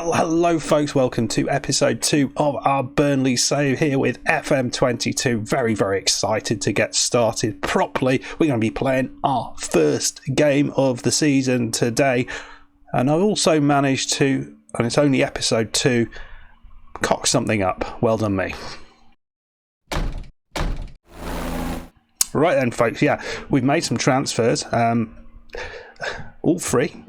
Well, hello folks, welcome to episode 2 of our Burnley save here with FM22. Very, very excited to get started properly. We're going to be playing our first game of the season today. And I've also managed to, and it's only episode 2, cock something up. Well done me. Right then folks, yeah, we've made some transfers, all free.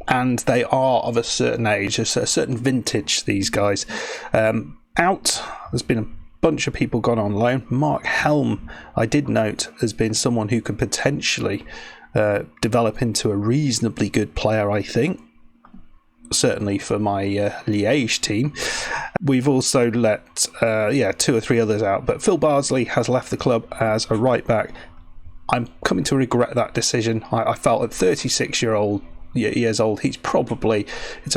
And they are of a certain age, a certain vintage, these guys. Out, there's been a bunch of people gone on loan. Mark Helm, I did note, has been someone who could potentially develop into a reasonably good player, I think. Certainly for my Liège team. We've also let 2 or 3 others out. But Phil Bardsley has left the club as a right back. I'm coming to regret that decision. I felt at 36 years old, it's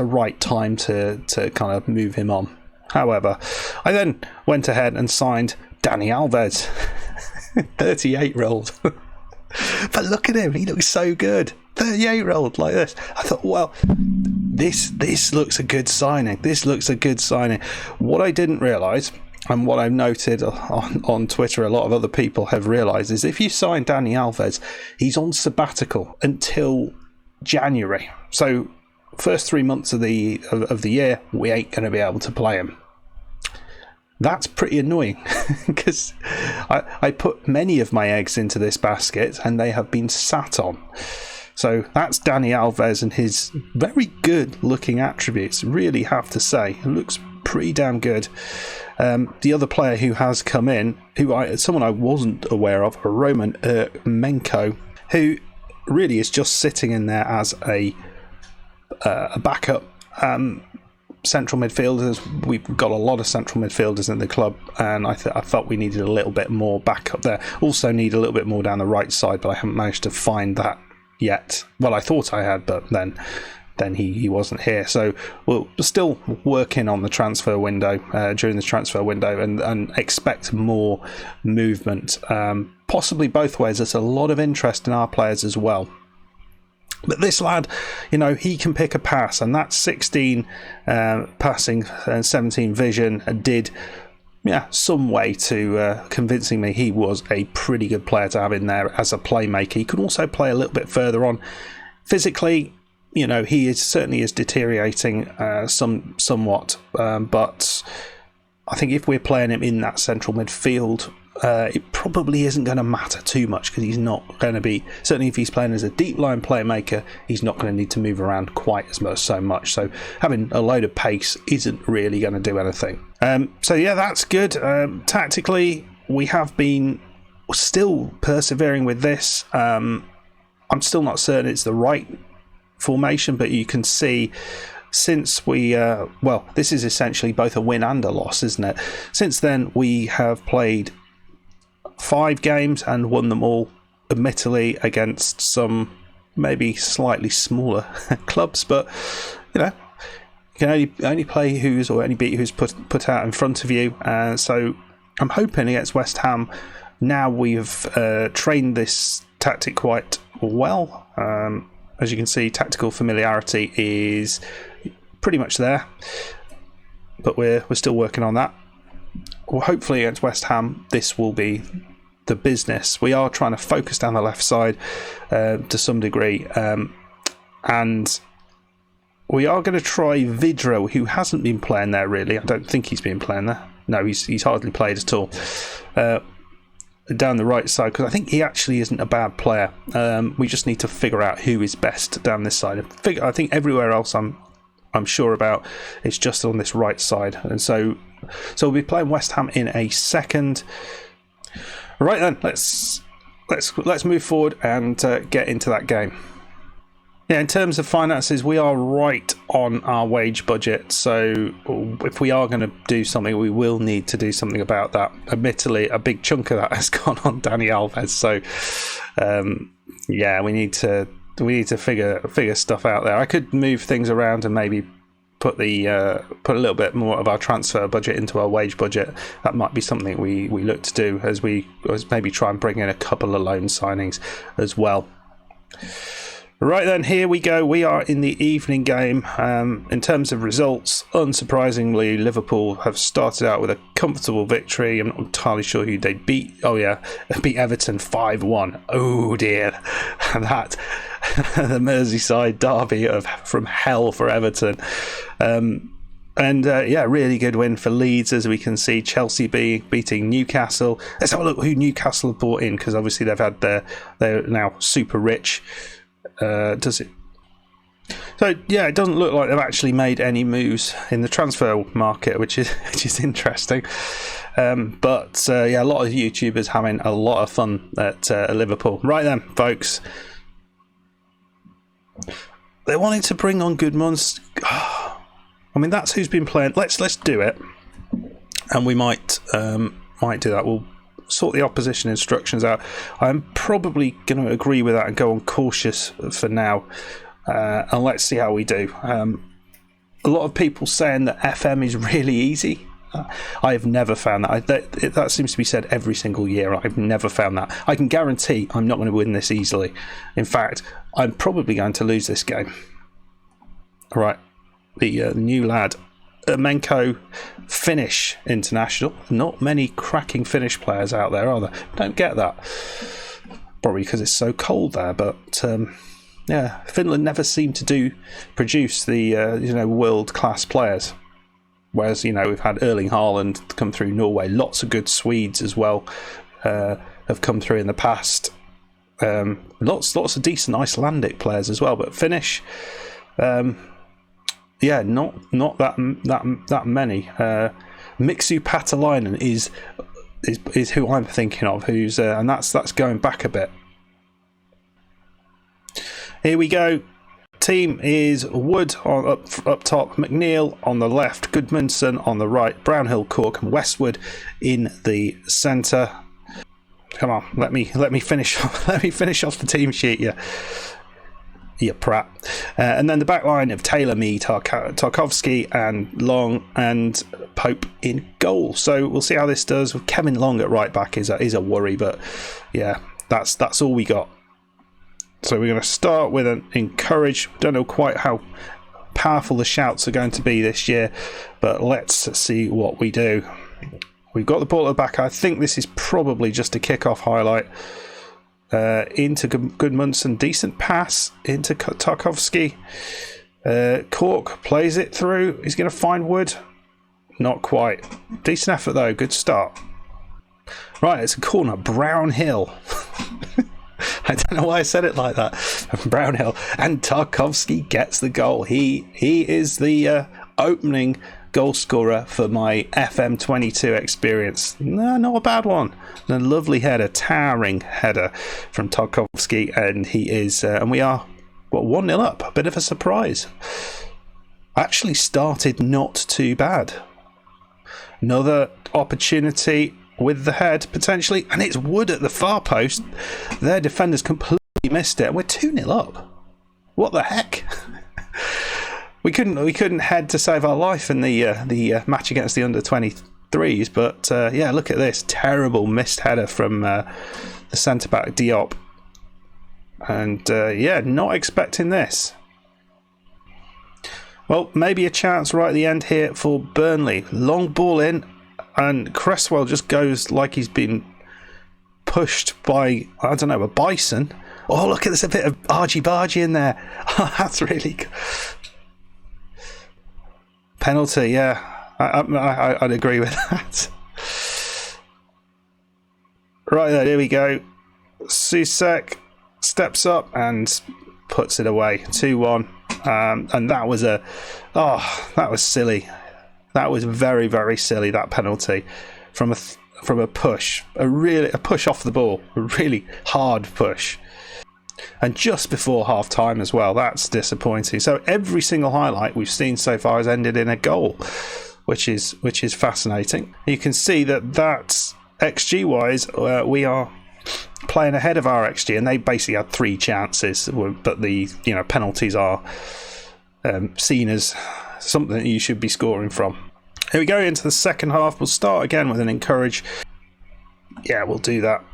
a right time to kind of move him on. However, I then went ahead and signed Dani Alves, 38-year-old. But look at him, he looks so good. 38-year-old like this. I thought, well, this looks a good signing. What I didn't realise, and what I've noted on Twitter, a lot of other people have realised, is if you sign Dani Alves, he's on sabbatical until January. So first 3 months of the year, we ain't going to be able to play him. That's pretty annoying because I put many of my eggs into this basket and they have been sat on. So that's Dani Alves and his very good looking attributes, really have to say. It looks pretty damn good. The other player who has come in, someone I wasn't aware of, Roman Menko, who really is just sitting in there as a backup central midfielders. We've got a lot of central midfielders in the club, and I felt we needed a little bit more backup there. Also need a little bit more down the right side, but I haven't managed to find that yet. Well, I thought I had, but then he wasn't here. So we're still working on the transfer window, during the transfer window, and expect more movement, possibly both ways. There's a lot of interest in our players as well. But this lad, he can pick a pass, and that 16 passing and 17 vision did some way to convincing me he was a pretty good player to have in there as a playmaker. He could also play a little bit further on. Physically, he certainly is deteriorating somewhat, but I think if we're playing him in that central midfield, it probably isn't going to matter too much because he's not going to be, certainly if he's playing as a deep line playmaker, he's not going to need to move around quite so much. So having a load of pace isn't really going to do anything. That's good. Tactically, we have been still persevering with this. I'm still not certain it's the right formation, but you can see since we this is essentially both a win and a loss, isn't it? Since then we have played 5 games and won them all, admittedly against some maybe slightly smaller clubs, but you can only play only beat who's put out in front of you. So I'm hoping against West Ham, now we've trained this tactic quite well. As you can see, tactical familiarity is pretty much there, but we're still working on that. Well, hopefully against West Ham, this will be the business. We are trying to focus down the left side to some degree, and we are going to try Vidro, who hasn't been playing there really. I don't think he's been playing there. No, he's hardly played at all. Down the right side, because I think he actually isn't a bad player. We just need to figure out who is best down this side. I think everywhere else I'm sure about, it's just on this right side. And so we'll be playing West Ham in a second. Right then, let's move forward and get into that game. Yeah, in terms of finances, we are right on our wage budget. So if we are going to do something, we will need to do something about that. Admittedly, a big chunk of that has gone on Dani Alves. So we need to figure stuff out there. I could move things around and maybe put a little bit more of our transfer budget into our wage budget. That might be something we look to do as maybe try and bring in a couple of loan signings as well. Right then, here we go. We are in the evening game. In terms of results, unsurprisingly, Liverpool have started out with a comfortable victory. I'm not entirely sure who they beat. Oh yeah, they beat Everton 5-1. Oh dear, that the Merseyside derby from hell for Everton. Really good win for Leeds, as we can see. Chelsea beating Newcastle. Let's have a look who Newcastle have brought in, because obviously they're now super rich. Does it? So yeah, it doesn't look like they've actually made any moves in the transfer market, which is interesting. A lot of YouTubers having a lot of fun at Liverpool. Right then, folks. They wanted to bring on Goodman's. I mean, that's who's been playing. Let's do it, and we might do that. We'll sort the opposition instructions out. I'm probably going to agree with that and go on cautious for now, and let's see how we do. A lot of people saying that FM is really easy. I have never found that. That seems to be said every single year. I've never found that. I can guarantee I'm not going to win this easily. In fact, I'm probably going to lose this game. All right. The new lad, Menko, Finnish international. Not many cracking Finnish players out there, are there? Don't get that. Probably because it's so cold there. But Finland never seemed to produce the world class players. Whereas we've had Erling Haaland come through Norway. Lots of good Swedes as well have come through in the past. Lots of decent Icelandic players as well. But Finnish. Not that many. Mixu Patalainen is who I'm thinking of. Who's and that's going back a bit. Here we go. Team is Wood up top, McNeil on the left, Goodmanson on the right, Brownhill, Cork, and Westwood in the centre. Come on, let me finish. Let me finish off the team sheet. Yeah, Pratt. And then the back line of Taylor, Mee, Tarkovsky and Long and Pope in goal. So we'll see how this does. With Kevin Long at right back is a worry, but yeah, that's all we got. So we're going to start with an encourage. Don't know quite how powerful the shouts are going to be this year, but let's see what we do. We've got the ball at the back. I think this is probably just a kick-off highlight. Into Goodmanson, decent pass into Tarkovsky. Cork plays it through. He's going to find Wood. Not quite. Decent effort though. Good start. Right, it's a corner. Brownhill. I don't know why I said it like that. Brownhill, and Tarkovsky gets the goal. He is the opening goal scorer for my FM22 experience. No, not a bad one. A lovely header, towering header from Tarkovsky, and he is, and we are 1-0 up. A bit of a surprise. Actually started not too bad. Another opportunity with the head potentially, and it's Wood at the far post. Their defenders completely missed it, and we're 2-0 up. What the heck? We couldn't head to save our life in the match against the under-23s, but look at this terrible missed header from the centre back Diop, and not expecting this. Well, maybe a chance right at the end here for Burnley. Long ball in, and Cresswell just goes like he's been pushed by, I don't know, a bison. Oh, look at this, a bit of argy-bargy in there. Oh, that's really good. Penalty, yeah. I'd agree with that. Right there, here we go. Susek steps up and puts it away. 2-1. And that was that was silly. That was very, very silly, that penalty from a push. A push off the ball. A really hard push. And just before half time as well. That's disappointing. So every single highlight we've seen so far has ended in a goal, which is fascinating. You can see that XG wise, we are playing ahead of our XG, and they basically had 3 chances, but the penalties are seen as something that you should be scoring from. Here we go into the second half. We'll start again with an encourage. Yeah, we'll do that.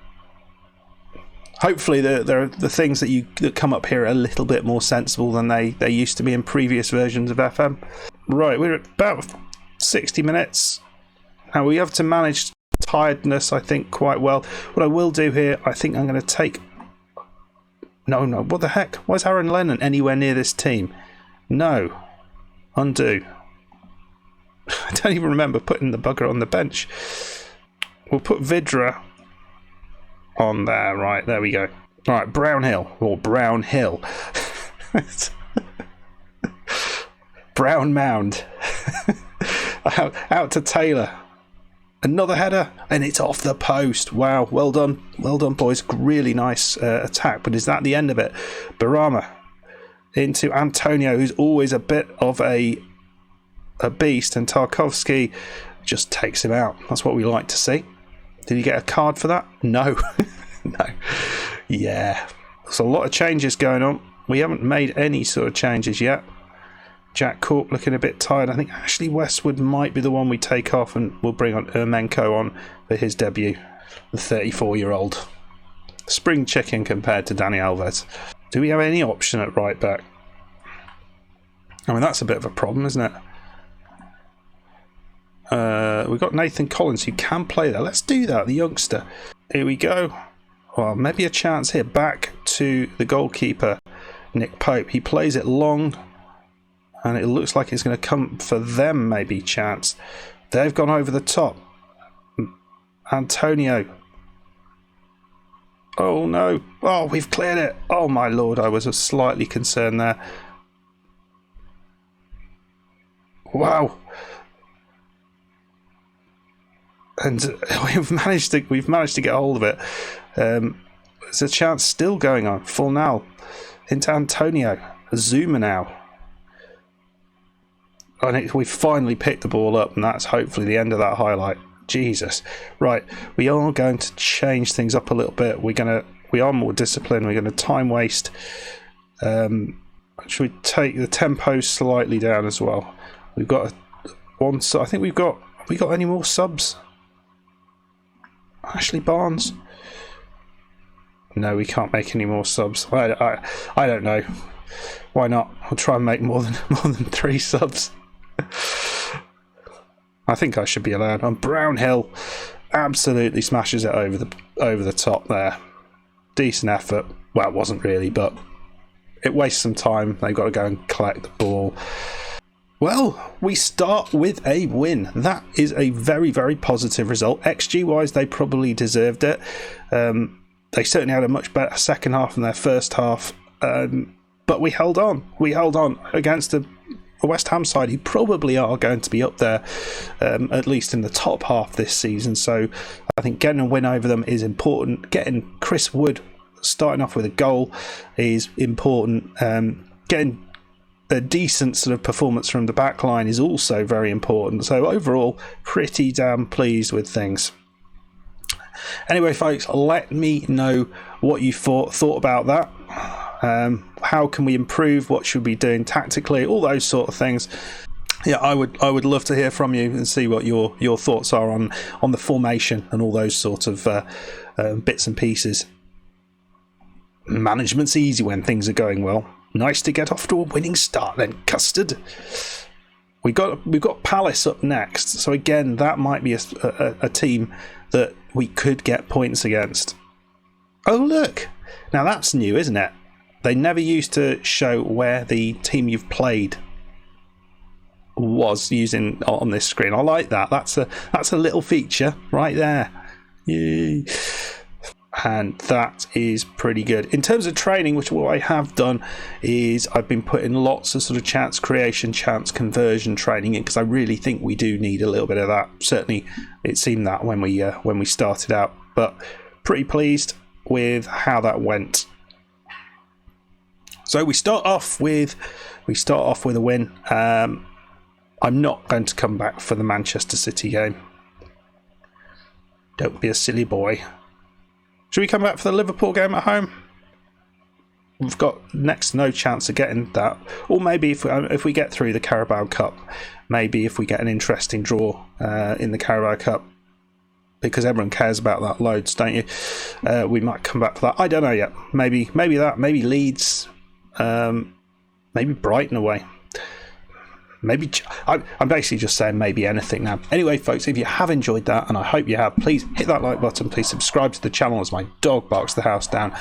hopefully the things that come up here are a little bit more sensible than they used to be in previous versions of FM. Right, we're at about 60 minutes. Now we have to manage tiredness, I think, quite well. What I will do here, I think I'm going to take... No, what the heck? Why is Aaron Lennon anywhere near this team? No. Undo. I don't even remember putting the bugger on the bench. We'll put Vidra on there. Right, there we go. All right, Brownhill. Or Brownhill. Brown Mound. out to Taylor. Another header, and it's off the post. Wow, well done, boys. Really nice attack, but is that the end of it? Barama into Antonio, who's always a bit of a beast, and Tarkovsky just takes him out. That's what we like to see. Did he get a card for that? No. No. Yeah. There's a lot of changes going on. We haven't made any sort of changes yet. Jack Cork looking a bit tired. I think Ashley Westwood might be the one we take off, and we'll bring on Ermenko on for his debut. The 34-year-old. Spring chicken compared to Danny Alves. Do we have any option at right back? I mean, that's a bit of a problem, isn't it? We've got Nathan Collins who can play there. Let's do that, the youngster. Here we go. Well, maybe a chance here. Back to the goalkeeper, Nick Pope. He plays it long, and it looks like it's going to come for them, maybe chance. They've gone over the top. Antonio. Oh, no. Oh, we've cleared it. Oh, my Lord. I was slightly concerned there. Wow. And we've managed to get hold of it. There's a chance still going on. Fornal into Antonio. Zuma now. And we finally picked the ball up, and that's hopefully the end of that highlight. Jesus. Right, we are going to change things up a little bit. We are more disciplined. We're going to time waste. Should we take the tempo slightly down as well? We've got one. I think we got any more subs? Ashley Barnes. No, we can't make any more subs. I don't know. Why not? I'll try and make more than 3 subs. I think I should be allowed. And Brownhill absolutely smashes it over the top there. Decent effort. Well, it wasn't really, but it wastes some time. They've got to go and collect the ball. Well, we start with a win. That is a very, very positive result. XG-wise, they probably deserved it. They certainly had a much better second half than their first half. But we held on. We held on against a West Ham side who probably are going to be up there, at least in the top half this season. So I think getting a win over them is important. Getting Chris Wood starting off with a goal is important. Getting a decent sort of performance from the back line is also very important. So overall, pretty damn pleased with things. Anyway, folks, let me know what you thought about that. How can we improve? What should we be doing tactically? All those sort of things. Yeah, I would love to hear from you and see what your thoughts are on the formation and all those sort of bits and pieces. Management's easy when things are going well. Nice to get off to a winning start then, Custard. We've got Palace up next, so again that might be a team that we could get points against. Oh look, now that's new, isn't it? They never used to show where the team you've played was using on this screen. I like that. That's a little feature right there. Yay. And that is pretty good. In terms of training, which what I have done is I've been putting lots of sort of chance creation, chance conversion training in, because I really think we do need a little bit of that. Certainly it seemed that when we started out, but pretty pleased with how that went. So we start off with a win. I'm not going to come back for the Manchester City game. Don't be a silly boy. Should we come back for the Liverpool game at home? We've got next to no chance of getting that. Or maybe if we get through the Carabao Cup, maybe if we get an interesting draw in the Carabao Cup, because everyone cares about that loads, don't you? We might come back to that. I don't know yet. Maybe that. Maybe Leeds. Maybe Brighton away. Maybe I'm basically just saying maybe anything now. Anyway, folks, if you have enjoyed that, and I hope you have, please hit that like button. Please subscribe to the channel as my dog barks the house down,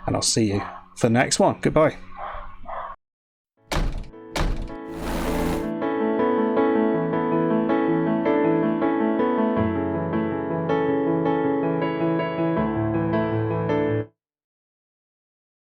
and I'll see you for the next one. Goodbye.